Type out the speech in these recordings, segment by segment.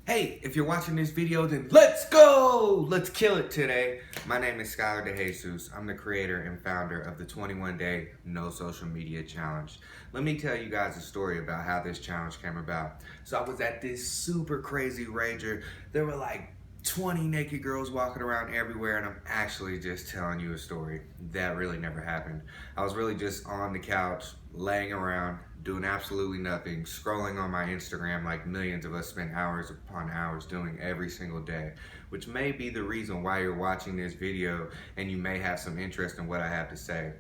Hey, if you're watching this video, then let's go! Let's kill it today. My name is Skylar DeJesus. I'm the creator and founder of the 21-Day No Social Media Challenge. Let me tell you guys a story about how this challenge came about. So I was at this super crazy rager. There were like 20 naked girls walking around everywhere, and I'm actually just telling you a story. That really never happened. I was really just on the couch, laying around, doing absolutely nothing, scrolling on my Instagram like millions of us spend hours upon hours doing every single day, which may be the reason why you're watching this video and you may have some interest in what I have to say.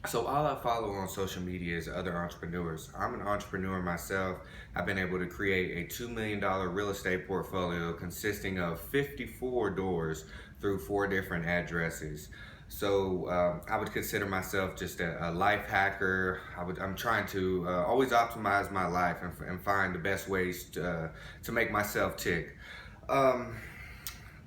So all I follow on social media is other entrepreneurs. I'm an entrepreneur myself. I've been able to create a $2 million real estate portfolio consisting of 54 doors through 4 different addresses. So I would consider myself just a life hacker. I'm trying to always optimize my life and find the best ways to make myself tick.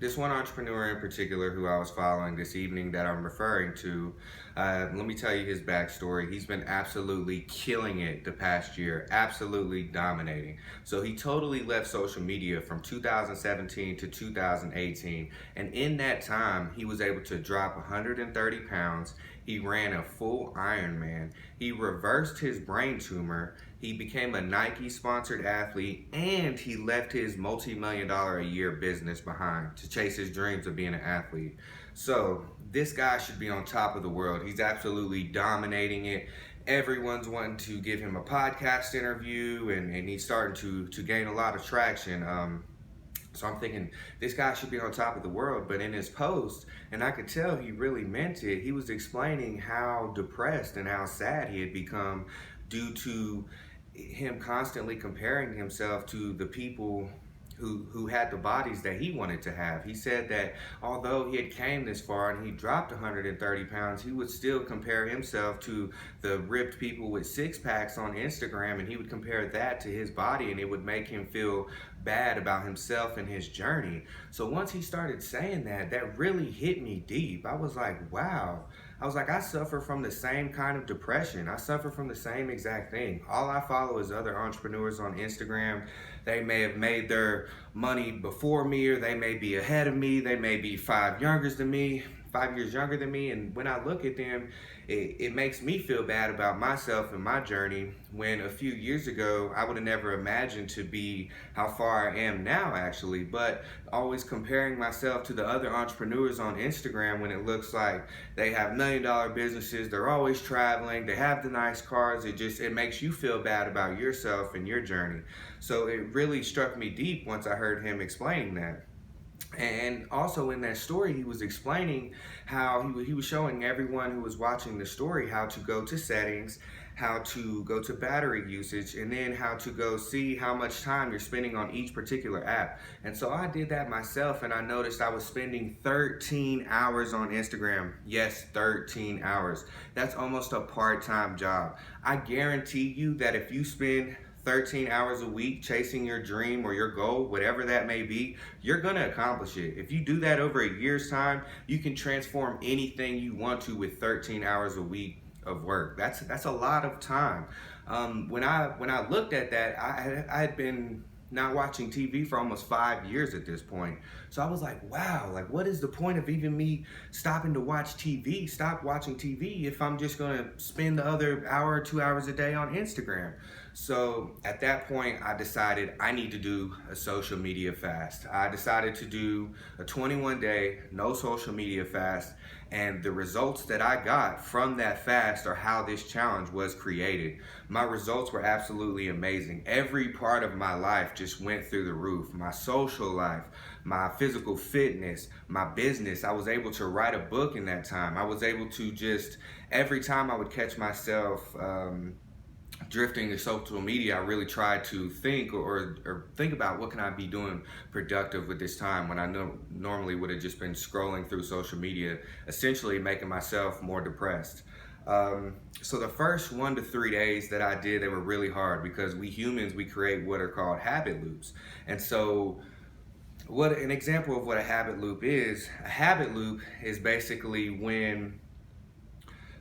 This one entrepreneur in particular who I was following this evening that I'm referring to, let me tell you his backstory. He's been absolutely killing it the past year, absolutely dominating. So he totally left social media from 2017 to 2018. And in that time, he was able to drop 130 pounds. He ran a full Ironman. He reversed his brain tumor. He became a Nike sponsored athlete, and he left his multi-million-dollar a year business behind to chase his dreams of being an athlete. So this guy should be on top of the world. He's absolutely dominating it. Everyone's wanting to give him a podcast interview, and he's starting to gain a lot of traction. So I'm thinking, this guy should be on top of the world. But in his post, and I could tell he really meant it, he was explaining how depressed and how sad he had become due to him constantly comparing himself to the people who had the bodies that he wanted to have. He said that although he had came this far and he dropped 130 pounds, he would still compare himself to the ripped people with six packs on Instagram, and he would compare that to his body, and it would make him feel bad about himself and his journey. So once he started saying that, that really hit me deep. I was like, wow. I was like, I suffer from the same kind of depression. I suffer from the same exact thing. All I follow is other entrepreneurs on Instagram. They may have made their money before me, or they may be ahead of me. They may be 5 years younger than me. And when I look at them, it makes me feel bad about myself and my journey, when a few years ago, I would have never imagined to be how far I am now, actually. But always comparing myself to the other entrepreneurs on Instagram, when it looks like they have $1 million businesses, they're always traveling, they have the nice cars, it makes you feel bad about yourself and your journey. So it really struck me deep once I heard him explaining that. And also in that story, he was explaining how he was showing everyone who was watching the story how to go to settings, how to go to battery usage, and then how to go see how much time you're spending on each particular app. And so I did that myself, and I noticed I was spending 13 hours on Instagram. Yes, 13 hours. That's almost a part-time job. I guarantee you that if you spend 13 hours a week chasing your dream or your goal, whatever that may be, you're gonna accomplish it. If you do that over a year's time, you can transform anything you want to with 13 hours a week of work. That's a lot of time. When I looked at that, I had been not watching TV for almost 5 years at this point. So I was like, wow, like what is the point of even me stopping to watch TV, stop watching TV, if I'm just gonna spend the other hour or 2 hours a day on Instagram? So at that point, I decided I need to do a social media fast. I decided to do a 21-day no social media fast, and the results that I got from that fast are how this challenge was created. My results were absolutely amazing. Every part of my life just went through the roof. My social life, my physical fitness, my business. I was able to write a book in that time. I was able to just, every time I would catch myself drifting to social media, I really tried to think or think about what can I be doing productive with this time, when I normally would have just been scrolling through social media, essentially making myself more depressed. So the first 1 to 3 days that I did, they were really hard, because we humans, we create what are called habit loops. And so what an example of what a habit loop is basically when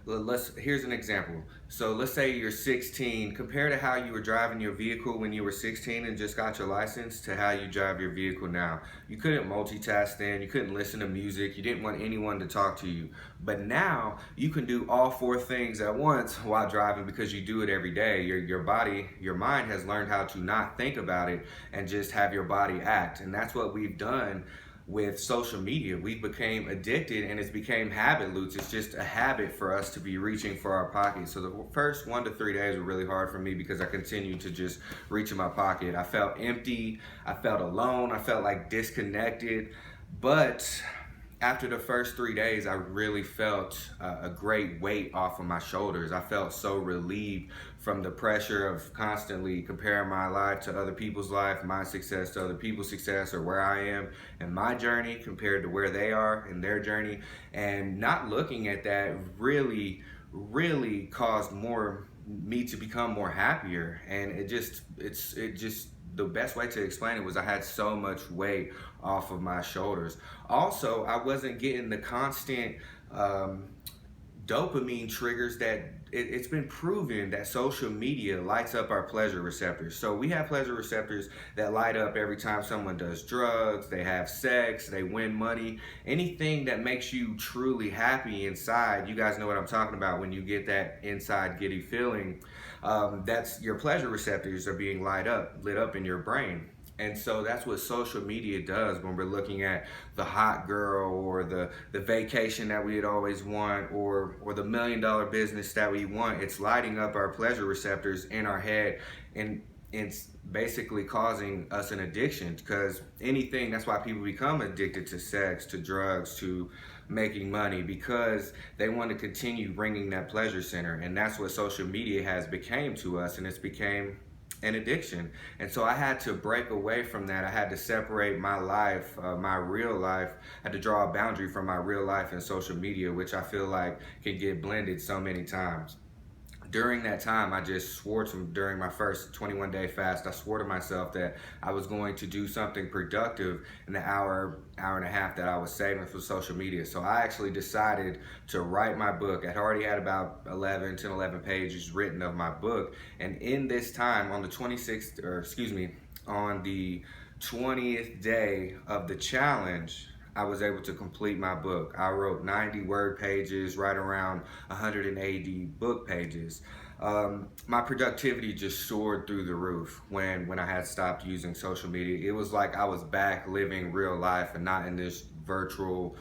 Here's an example. So let's say you're 16. Compare to how you were driving your vehicle when you were 16 and just got your license to how you drive your vehicle now. You couldn't multitask then. You couldn't listen to music. You didn't want anyone to talk to you. But now you can do all four things at once while driving because you do it every day. Your body, your mind has learned how to not think about it and just have your body act. And that's what we've done with social media. We became addicted and it's became habit loops. It's just a habit for us to be reaching for our pocket. So the first 1 to 3 days were really hard for me because I continued to just reach in my pocket. I felt empty, I felt alone, I felt like disconnected. But after the first 3 days, I really felt a great weight off of my shoulders. I felt so relieved from the pressure of constantly comparing my life to other people's life, my success to other people's success, or where I am in my journey compared to where they are in their journey. And not looking at that really caused me to become more happier. And it just the best way to explain it was I had so much weight off of my shoulders. Also, I wasn't getting the constant dopamine triggers that it's been proven that social media lights up our pleasure receptors. So we have pleasure receptors that light up every time someone does drugs, they have sex, they win money, anything that makes you truly happy inside. You guys know what I'm talking about when you get that inside giddy feeling. That's your pleasure receptors are being lit up in your brain. And so that's what social media does when we're looking at the hot girl or the vacation that we'd always want or the $1 million business that we want. It's lighting up our pleasure receptors in our head, and it's basically causing us an addiction because that's why people become addicted to sex, to drugs, to making money, because they want to continue bringing that pleasure center. And that's what social media has became to us, and it's became an addiction. And so I had to break away from that. I had to separate my life, my real life. I had to draw a boundary from my real life and social media, which I feel like can get blended so many times. During that time, I just swore during my first 21-day fast, I swore to myself that I was going to do something productive in the hour and a half that I was saving for social media. So I actually decided to write my book. I'd already had about 11 pages written of my book. And in this time, on the 20th day of the challenge, I was able to complete my book. I wrote 90 word pages, right around 180 book pages. My productivity just soared through the roof when I had stopped using social media. It was like I was back living real life and not in this virtual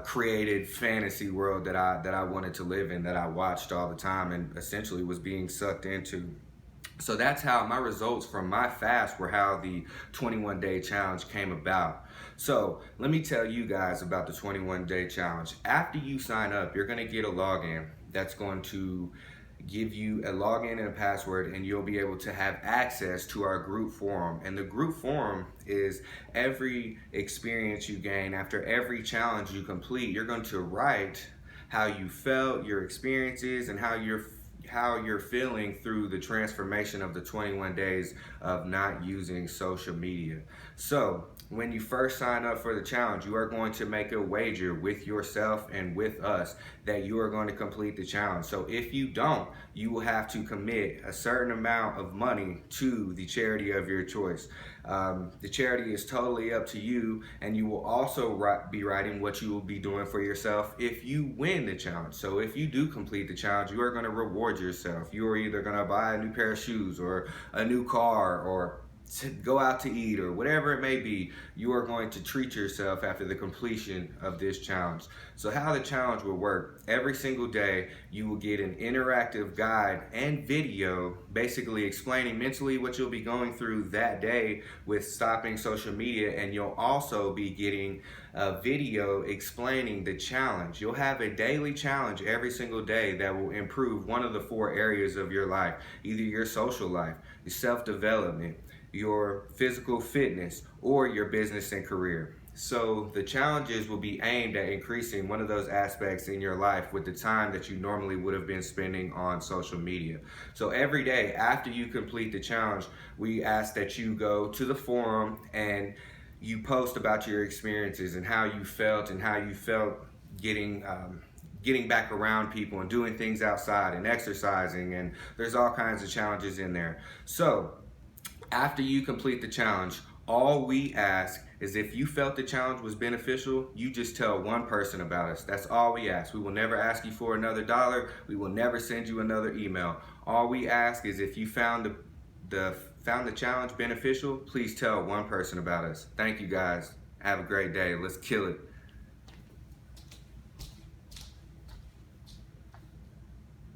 created fantasy world that I wanted to live in, that I watched all the time and essentially was being sucked into. So that's how my results from my fast were how the 21-day challenge came about. So let me tell you guys about the 21-day challenge. After you sign up, you're going to get a login that's going to give you a login and a password, and you'll be able to have access to our group forum. And the group forum is every experience you gain after every challenge you complete. You're going to write how you felt, your experiences, and how you're feeling through the transformation of the 21 days of not using social media. So when you first sign up for the challenge, you are going to make a wager with yourself and with us that you are going to complete the challenge. So if you don't, you will have to commit a certain amount of money to the charity of your choice. The charity is totally up to you, and you will also be writing what you will be doing for yourself if you win the challenge. So if you do complete the challenge, you are going to reward yourself. You are either going to buy a new pair of shoes or a new car or to go out to eat or whatever it may be. You are going to treat yourself after the completion of this challenge. So how the challenge will work: every single day you will get an interactive guide and video basically explaining mentally what you'll be going through that day with stopping social media, and you'll also be getting a video explaining the challenge. You'll have a daily challenge every single day that will improve one of the 4 areas of your life: either your social life, your self-development, your physical fitness, or your business and career. So the challenges will be aimed at increasing one of those aspects in your life with the time that you normally would have been spending on social media. So every day after you complete the challenge, we ask that you go to the forum and you post about your experiences and how you felt getting getting back around people and doing things outside and exercising, and there's all kinds of challenges in there. So after you complete the challenge, all we ask is if you felt the challenge was beneficial, you just tell one person about us. That's all we ask. We will never ask you for another dollar. We will never send you another email. All we ask is if you found the challenge beneficial, please tell one person about us. Thank you guys. Have a great day. Let's kill it.